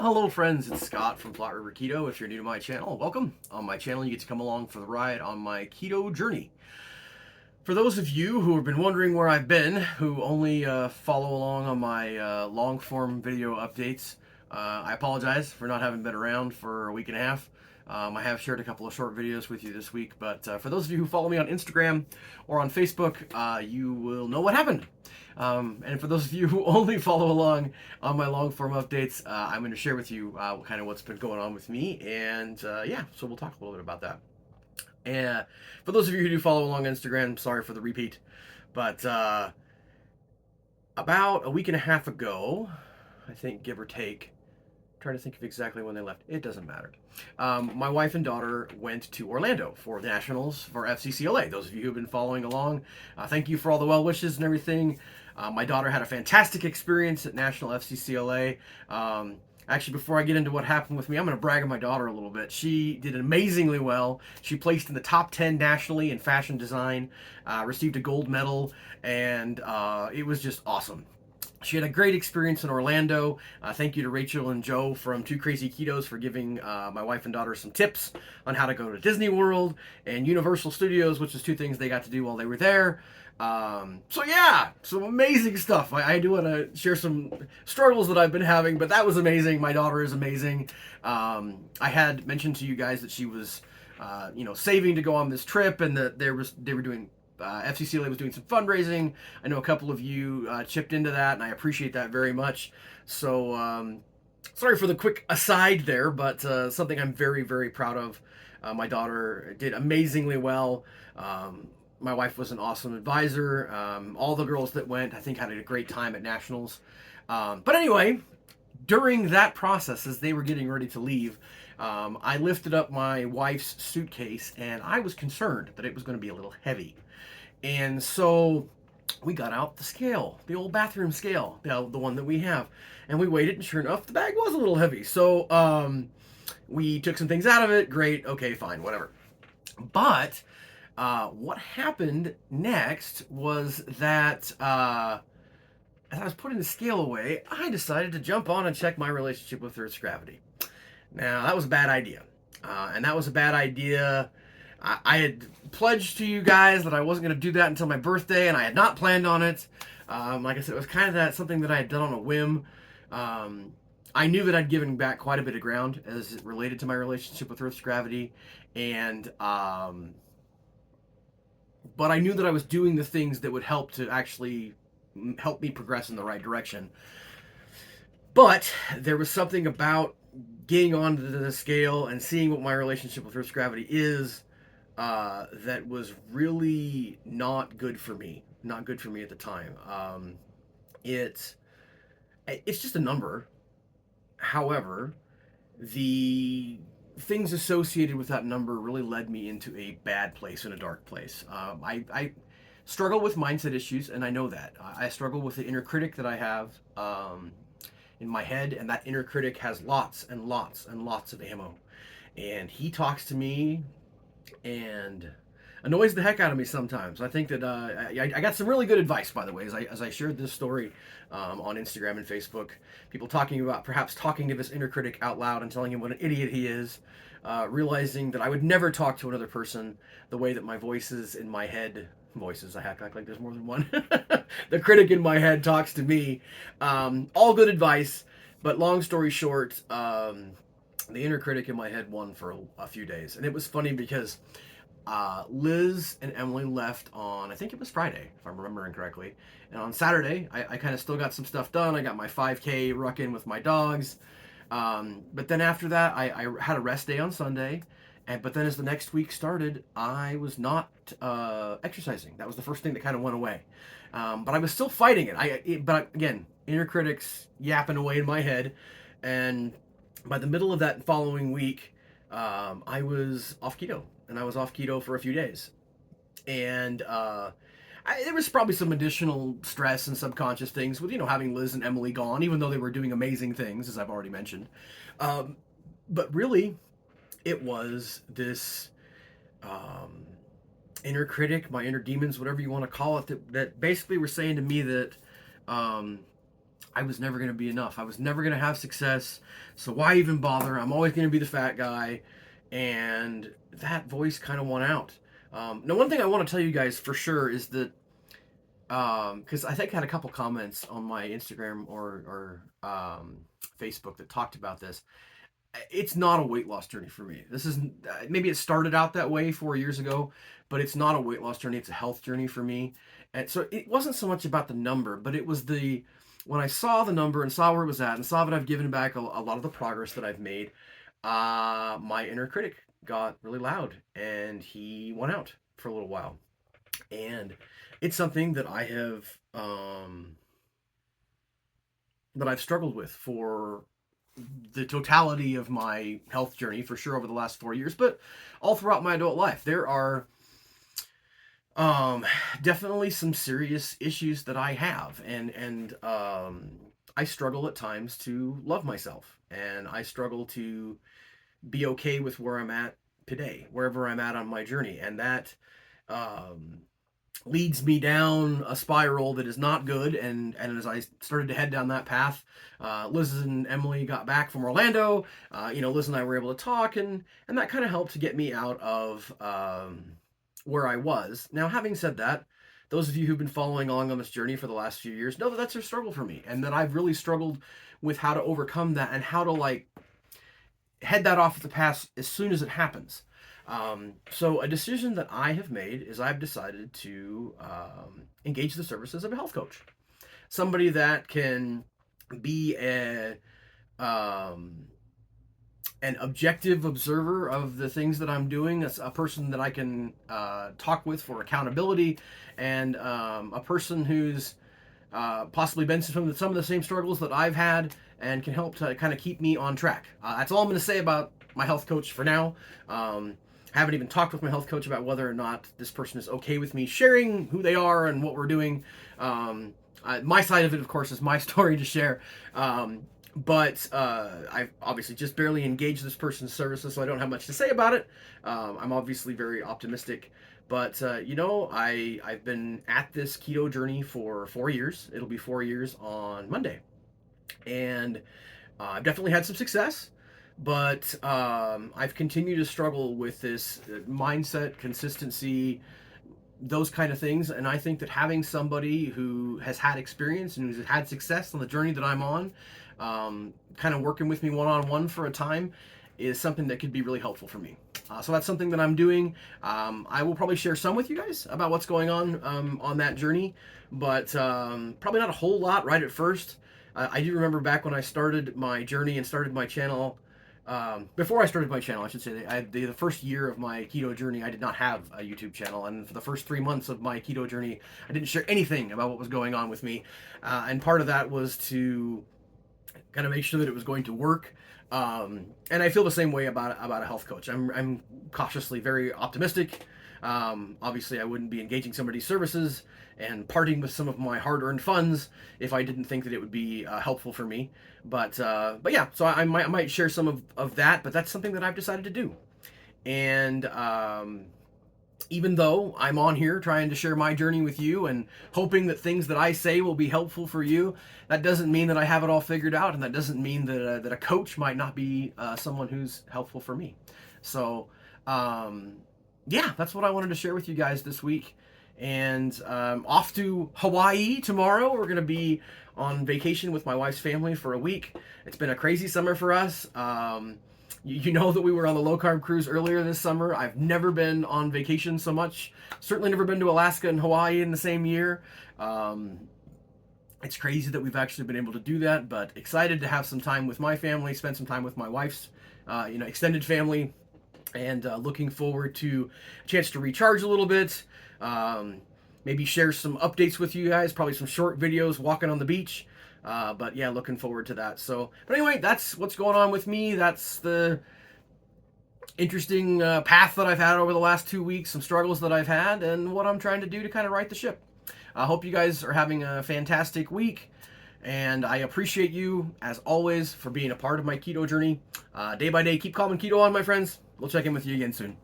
Hello friends, it's Scott from Flat River Keto. If you're new to my channel, welcome. On my channel you get to come along for the ride on my keto journey. For those of you who have been wondering where I've been, who only follow along on my long form video updates, I apologize for not having been around for a week and a half. I have shared a couple of short videos with you this week, but for those of you who follow me on Instagram or on Facebook, you will know what happened. And for those of you who only follow along on my long form updates, I'm going to share with you kind of what's been going on with me. And yeah, so we'll talk a little bit about that. And for those of you who do follow along on Instagram, sorry for the repeat, but about a week and a half ago, I think, give or take, trying to think of exactly when they left. It doesn't matter. My wife and daughter went to Orlando for the Nationals for FCCLA. Those of you who have been following along, thank you for all the well wishes and everything. My daughter had a fantastic experience at National FCCLA. Actually, before I get into what happened with me, I'm going to brag on my daughter a little bit. She did amazingly well. She placed in the top 10 nationally in fashion design, received a gold medal, and it was just awesome. She had a great experience in Orlando. Thank you to Rachel and Joe from Two Crazy Ketos for giving my wife and daughter some tips on how to go to Disney World and Universal Studios, which is two things they got to do while they were there. So yeah, some amazing stuff. I do want to share some struggles that I've been having, but that was amazing. My daughter is amazing. I had mentioned to you guys that she was, saving to go on this trip, and that they were doing. FCCLA was doing some fundraising. I know a couple of you chipped into that, and I appreciate that very much. So, sorry for the quick aside there, but something I'm very, very proud of. My daughter did amazingly well. My wife was an awesome advisor. All the girls that went, I think, had a great time at Nationals. But anyway, during that process, as they were getting ready to leave, I lifted up my wife's suitcase, and I was concerned that it was going to be a little heavy. And so we got out the scale, the old bathroom scale, the one that we have. And we weighed it, and sure enough, the bag was a little heavy. So we took some things out of it. Great. Okay, fine, whatever. But what happened next was that as I was putting the scale away, I decided to jump on and check my relationship with Earth's gravity. Now, that was a bad idea. And that was a bad idea. I had pledged to you guys that I wasn't going to do that until my birthday, and I had not planned on it. Like I said, it was kind of something that I had done on a whim. I knew that I'd given back quite a bit of ground as it related to my relationship with Earth's gravity, and but I knew that I was doing the things that would help to actually help me progress in the right direction. But there was something about getting onto the scale and seeing what my relationship with Earth's gravity is that was really not good for me. Not good for me at the time. It's just a number. However, the things associated with that number really led me into a bad place and a dark place. I struggle with mindset issues, and I know that. I struggle with the inner critic that I have in my head, and that inner critic has lots and lots and lots of ammo. And he talks to me and annoys the heck out of me sometimes. I think that I got some really good advice, by the way, as I shared this story on Instagram and Facebook. People talking about perhaps talking to this inner critic out loud and telling him what an idiot he is, realizing that I would never talk to another person the way that my voices in my head, voices, I have to act like there's more than one, the critic in my head talks to me. All good advice, but long story short, the inner critic in my head won for a few days. And it was funny because Liz and Emily left on, I think it was Friday, if I'm remembering correctly. And on Saturday, I kind of still got some stuff done. I got my 5K ruck in with my dogs. But then after that, I had a rest day on Sunday. But then as the next week started, I was not exercising. That was the first thing that kind of went away. But I was still fighting it. But again, inner critics yapping away in my head. And by the middle of that following week, I was off keto, and I was off keto for a few days. And there was probably some additional stress and subconscious things with, having Liz and Emily gone, even though they were doing amazing things, as I've already mentioned. But really, it was this inner critic, my inner demons, whatever you want to call it, that basically were saying to me that I was never going to be enough. I was never going to have success. So why even bother? I'm always going to be the fat guy. And that voice kind of won out. Now, one thing I want to tell you guys for sure is that, because I think I had a couple comments on my Instagram or Facebook that talked about this. It's not a weight loss journey for me. This is maybe it started out that way 4 years ago, but it's not a weight loss journey. It's a health journey for me. And so it wasn't so much about the number, but it was when I saw the number and saw where it was at and saw that I've given back a lot of the progress that I've made, my inner critic got really loud and he went out for a little while. And it's something that I've struggled with for the totality of my health journey, for sure, over the last 4 years, but all throughout my adult life. There are definitely some serious issues that I have, and I struggle at times to love myself, and I struggle to be okay with where I'm at today, wherever I'm at on my journey, and that um, leads me down a spiral that is not good. And as I started to head down that path, Liz and Emily got back from Orlando. Liz and I were able to talk, and that kind of helped to get me out of where I was. Now, having said that, those of you who've been following along on this journey for the last few years know that that's a struggle for me, and that I've really struggled with how to overcome that and how to head that off at the pass as soon as it happens. So a decision that I have made is I've decided to engage the services of a health coach, somebody that can be an objective observer of the things that I'm doing, a person that I can talk with for accountability, and a person who's possibly been through some of the same struggles that I've had and can help to kind of keep me on track. That's all I'm going to say about my health coach for now. Haven't even talked with my health coach about whether or not this person is okay with me sharing who they are and what we're doing. My side of it, of course, is my story to share. But I've obviously just barely engaged this person's services, so I don't have much to say about it. I'm obviously very optimistic. But, I've been at this keto journey for 4 years. It'll be 4 years on Monday. And I've definitely had some success. But I've continued to struggle with this mindset, consistency, those kind of things. And I think that having somebody who has had experience and who's had success on the journey that I'm on, kind of working with me one-on-one for a time, is something that could be really helpful for me. So that's something that I'm doing. I will probably share some with you guys about what's going on that journey, but probably not a whole lot right at first. I do remember back when I started my journey and started my channel. Before I started my channel, I should say, the first year of my keto journey, I did not have a YouTube channel, and for the first 3 months of my keto journey, I didn't share anything about what was going on with me, and part of that was to kind of make sure that it was going to work. And I feel the same way about a health coach. I'm cautiously very optimistic. Obviously, I wouldn't be engaging somebody's services and parting with some of my hard-earned funds if I didn't think that it would be helpful for me. But yeah, so I might share some of that, but that's something that I've decided to do. And even though I'm on here trying to share my journey with you and hoping that things that I say will be helpful for you, that doesn't mean that I have it all figured out, and that doesn't mean that a coach might not be someone who's helpful for me. So, yeah, that's what I wanted to share with you guys this week. And off to Hawaii tomorrow. We're going to be on vacation with my wife's family for a week. It's been a crazy summer for us. You know that we were on the low-carb cruise earlier this summer. I've never been on vacation so much. Certainly never been to Alaska and Hawaii in the same year. It's crazy that we've actually been able to do that, but excited to have some time with my family, spend some time with my wife's extended family, and looking forward to a chance to recharge a little bit. Maybe share some updates with you guys, probably some short videos walking on the beach. But yeah, looking forward to that. But anyway, that's what's going on with me. That's the interesting path that I've had over the last 2 weeks, some struggles that I've had, and what I'm trying to do to kind of right the ship. I hope you guys are having a fantastic week, and I appreciate you, as always, for being a part of my keto journey. Day by day, keep calm and keto on, my friends. We'll check in with you again soon.